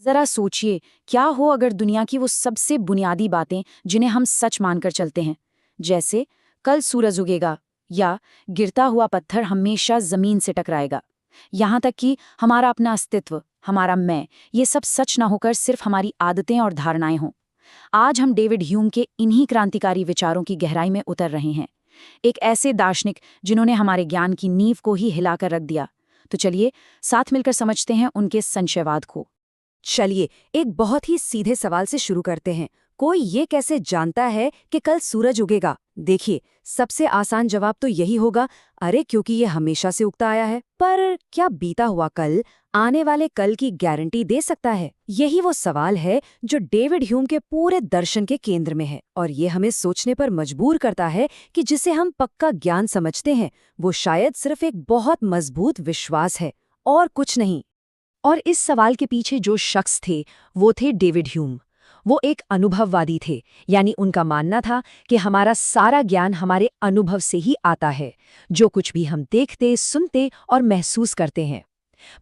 जरा सोचिए, क्या हो अगर दुनिया की वो सबसे बुनियादी बातें जिन्हें हम सच मानकर चलते हैं, जैसे कल सूरज उगेगा या गिरता हुआ पत्थर हमेशा जमीन से टकराएगा, यहाँ तक कि हमारा अपना अस्तित्व, हमारा मैं, ये सब सच ना होकर सिर्फ हमारी आदतें और धारणाएं हों। आज हम डेविड ह्यूम के इन्हीं क्रांतिकारी विचारों की गहराई में उतर रहे हैं, एक ऐसे दार्शनिक जिन्होंने हमारे ज्ञान की नींव को ही हिलाकर रख दिया। तो चलिए साथ मिलकर समझते हैं उनके संशयवाद को। चलिए एक बहुत ही सीधे सवाल से शुरू करते हैं। कोई ये कैसे जानता है कि कल सूरज उगेगा? देखिए, सबसे आसान जवाब तो यही होगा, अरे क्योंकि ये हमेशा से उगता आया है। पर क्या बीता हुआ कल आने वाले कल की गारंटी दे सकता है? यही वो सवाल है जो डेविड ह्यूम के पूरे दर्शन के केंद्र में है, और ये हमें सोचने पर मजबूर करता है कि जिसे हम पक्का ज्ञान समझते हैं वो शायद सिर्फ एक बहुत मजबूत विश्वास है और कुछ नहीं। और इस सवाल के पीछे जो शख्स थे वो थे डेविड ह्यूम। वो एक अनुभववादी थे, यानी उनका मानना था कि हमारा सारा ज्ञान हमारे अनुभव से ही आता है, जो कुछ भी हम देखते, सुनते और महसूस करते हैं।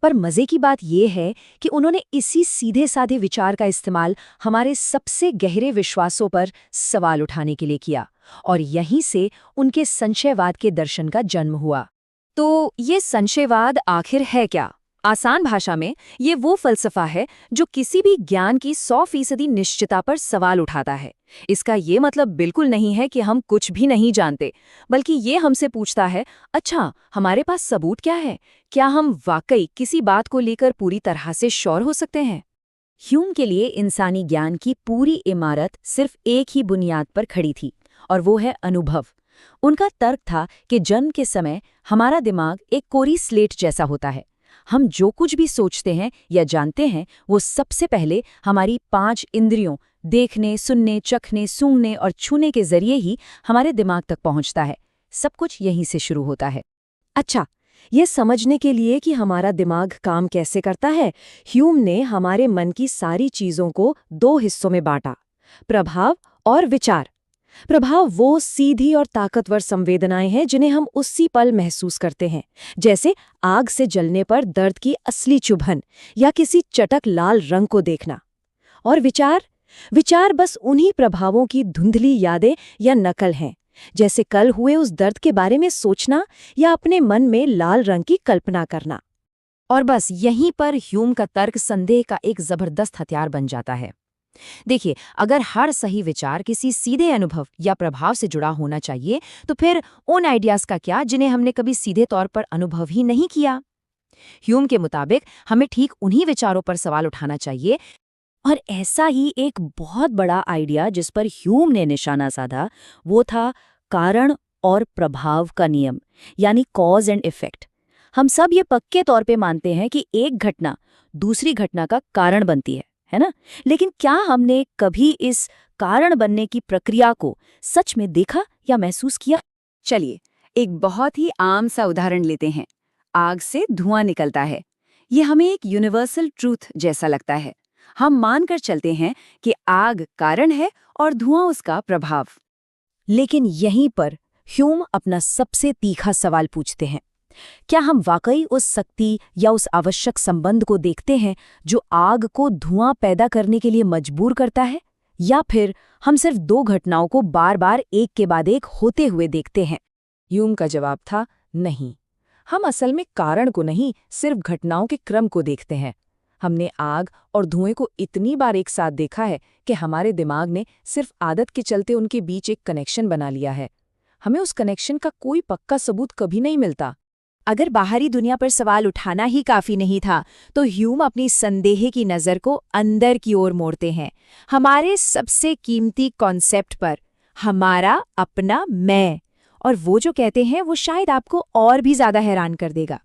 पर मजे की बात यह है कि उन्होंने इसी सीधे साधे विचार का इस्तेमाल हमारे सबसे गहरे विश्वासों पर सवाल उठाने के लिए किया, और यहीं से उनके संशयवाद के दर्शन का जन्म हुआ। तो ये संशयवाद आखिर है क्या? आसान भाषा में ये वो फलसफा है जो किसी भी ज्ञान की 100% निश्चितता पर सवाल उठाता है। इसका ये मतलब बिल्कुल नहीं है कि हम कुछ भी नहीं जानते, बल्कि ये हमसे पूछता है, अच्छा हमारे पास सबूत क्या है? क्या हम वाकई किसी बात को लेकर पूरी तरह से श्योर हो सकते हैं? ह्यूम के लिए इंसानी ज्ञान की पूरी इमारत सिर्फ एक ही बुनियाद पर खड़ी थी, और वो है अनुभव। उनका तर्क था कि जन्म के समय हमारा दिमाग एक कोरी स्लेट जैसा होता है। हम जो कुछ भी सोचते हैं या जानते हैं वो सबसे पहले हमारी 5 इंद्रियों देखने, सुनने, चखने, सूंघने और छूने के जरिए ही हमारे दिमाग तक पहुंचता है। सब कुछ यहीं से शुरू होता है। अच्छा, ये समझने के लिए कि हमारा दिमाग काम कैसे करता है, ह्यूम ने हमारे मन की सारी चीजों को 2 हिस्सों में बांटा, प्रभाव और विचार। प्रभाव वो सीधी और ताकतवर संवेदनाएं हैं जिन्हें हम उसी पल महसूस करते हैं, जैसे आग से जलने पर दर्द की असली चुभन या किसी चटक लाल रंग को देखना। और विचार विचार बस उन्हीं प्रभावों की धुंधली यादें या नकल हैं, जैसे कल हुए उस दर्द के बारे में सोचना या अपने मन में लाल रंग की कल्पना करना। और बस यहीं पर ह्यूम का तर्क संदेह का एक जबरदस्त हथियार बन जाता है। देखिए, अगर हर सही विचार किसी सीधे अनुभव या प्रभाव से जुड़ा होना चाहिए, तो फिर उन आइडियाज का क्या जिन्हें हमने कभी सीधे तौर पर अनुभव ही नहीं किया? ह्यूम के मुताबिक हमें ठीक उन्हीं विचारों पर सवाल उठाना चाहिए, और ऐसा ही एक बहुत बड़ा आइडिया जिस पर ह्यूम ने निशाना साधा वो था कारण और प्रभाव का नियम, यानी कॉज एंड इफेक्ट। हम सब ये पक्के तौर पे मानते हैं कि एक घटना दूसरी घटना का कारण बनती है ना? लेकिन क्या हमने कभी इस कारण बनने की प्रक्रिया को सच में देखा या महसूस किया? चलिए एक बहुत ही आम सा उदाहरण लेते हैं। आग से धुआं निकलता है। ये हमें एक यूनिवर्सल ट्रूथ जैसा लगता है। हम मानकर चलते हैं कि आग कारण है और धुआं उसका प्रभाव। लेकिन यहीं पर ह्यूम अपना सबसे तीखा सवाल पूछते हैं, क्या हम वाकई उस शक्ति या उस आवश्यक संबंध को देखते हैं जो आग को धुआं पैदा करने के लिए मजबूर करता है, या फिर हम सिर्फ 2 घटनाओं को बार बार एक के बाद एक होते हुए देखते हैं? ह्यूम का जवाब था, नहीं, हम असल में कारण को नहीं, सिर्फ घटनाओं के क्रम को देखते हैं। हमने आग और धुएं को इतनी बार एक साथ देखा है कि हमारे दिमाग ने सिर्फ आदत के चलते उनके बीच एक कनेक्शन बना लिया है। हमें उस कनेक्शन का कोई पक्का सबूत कभी नहीं मिलता। अगर बाहरी दुनिया पर सवाल उठाना ही काफी नहीं था, तो ह्यूम अपनी संदेह की नज़र को अंदर की ओर मोड़ते हैं, हमारे सबसे कीमती कॉन्सेप्ट पर, हमारा अपना मैं। और वो जो कहते हैं वो शायद आपको और भी ज्यादा हैरान कर देगा।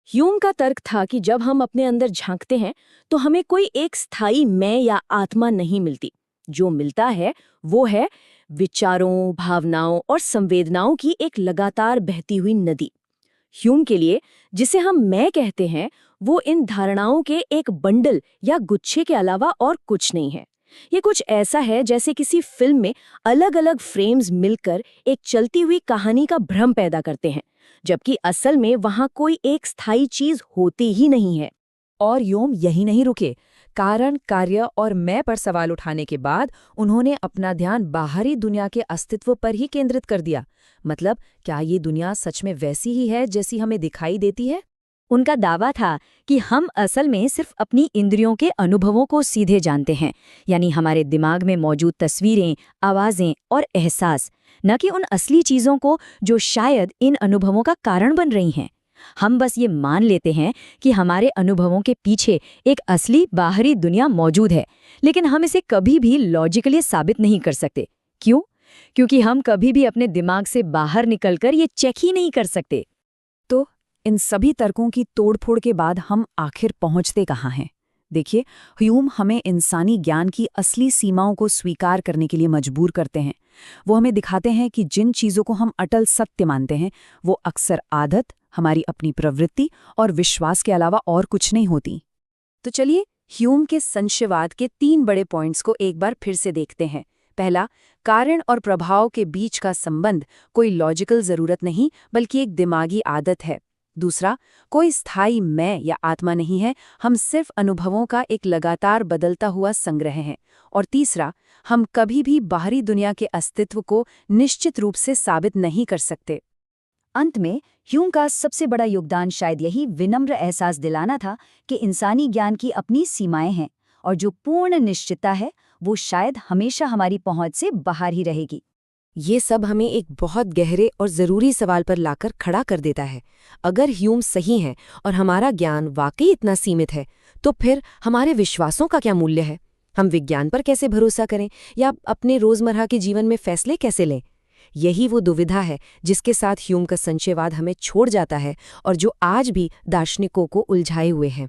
ह्यूम का तर्क था कि जब हम अपने अंदर झांकते हैं तो हमें कोई एक स्थायी मैं या आत्मा नहीं मिलती। जो मिलता है वो है विचारों, भावनाओं और संवेदनाओं की एक लगातार बहती हुई नदी। ह्यूम के लिए जिसे हम मैं कहते हैं वो इन धारणाओं के एक बंडल या गुच्छे के अलावा और कुछ नहीं है। ये कुछ ऐसा है जैसे किसी फिल्म में अलग अलग फ्रेम्स मिलकर एक चलती हुई कहानी का भ्रम पैदा करते हैं, जबकि असल में वहां कोई एक स्थायी चीज होती ही नहीं है। और ह्यूम यही नहीं रुके। कारण, कार्य और मैं पर सवाल उठाने के बाद उन्होंने अपना ध्यान बाहरी दुनिया के अस्तित्व पर ही केंद्रित कर दिया। मतलब, क्या ये दुनिया सच में वैसी ही है जैसी हमें दिखाई देती है? उनका दावा था कि हम असल में सिर्फ अपनी इंद्रियों के अनुभवों को सीधे जानते हैं, यानी हमारे दिमाग में मौजूद तस्वीरें, आवाज़ें और एहसास, न कि उन असली चीज़ों को जो शायद इन अनुभवों का कारण बन रही हैं। हम बस ये मान लेते हैं कि हमारे अनुभवों के पीछे एक असली बाहरी दुनिया मौजूद है, लेकिन हम इसे कभी भी लॉजिकली साबित नहीं कर सकते। क्यों? क्योंकि हम कभी भी अपने दिमाग से बाहर निकलकर ये चेक ही नहीं कर सकते। तो इन सभी तर्कों की तोड़फोड़ के बाद हम आखिर पहुंचते कहाँ हैं? देखिए, ह्यूम हमें इंसानी ज्ञान की असली सीमाओं को स्वीकार करने के लिए मजबूर करते हैं। वो हमें दिखाते हैं कि जिन चीज़ों को हम अटल सत्य मानते हैं, वो अक्सर आदत, हमारी अपनी प्रवृत्ति और विश्वास के अलावा और कुछ नहीं होती। तो चलिए, ह्यूम के संशयवाद के 3 बड़े पॉइंट्स को एक बार फिर से देखते हैं। पहला, कारण और प्रभाव के बीच का संबंध कोई लॉजिकल जरूरत नहीं, बल्कि एक दिमागी आदत है। दूसरा, कोई स्थायी मैं या आत्मा नहीं है, हम सिर्फ अनुभवों का एक लगातार बदलता हुआ संग्रह हैं। और तीसरा, हम कभी भी बाहरी दुनिया के अस्तित्व को निश्चित रूप से साबित नहीं कर सकते। अंत में ह्यूम का सबसे बड़ा योगदान शायद यही विनम्र एहसास दिलाना था कि इंसानी ज्ञान की अपनी सीमाएं हैं, और जो पूर्ण निश्चितता है वो शायद हमेशा हमारी पहुंच से बाहर ही रहेगी। ये सब हमें एक बहुत गहरे और ज़रूरी सवाल पर लाकर खड़ा कर देता है। अगर ह्यूम सही है और हमारा ज्ञान वाकई इतना सीमित है, तो फिर हमारे विश्वासों का क्या मूल्य है? हम विज्ञान पर कैसे भरोसा करें या अपने रोज़मर्रा के जीवन में फैसले कैसे लें? यही वो दुविधा है जिसके साथ ह्यूम का संशयवाद हमें छोड़ जाता है और जो आज भी दार्शनिकों को उलझाए हुए है।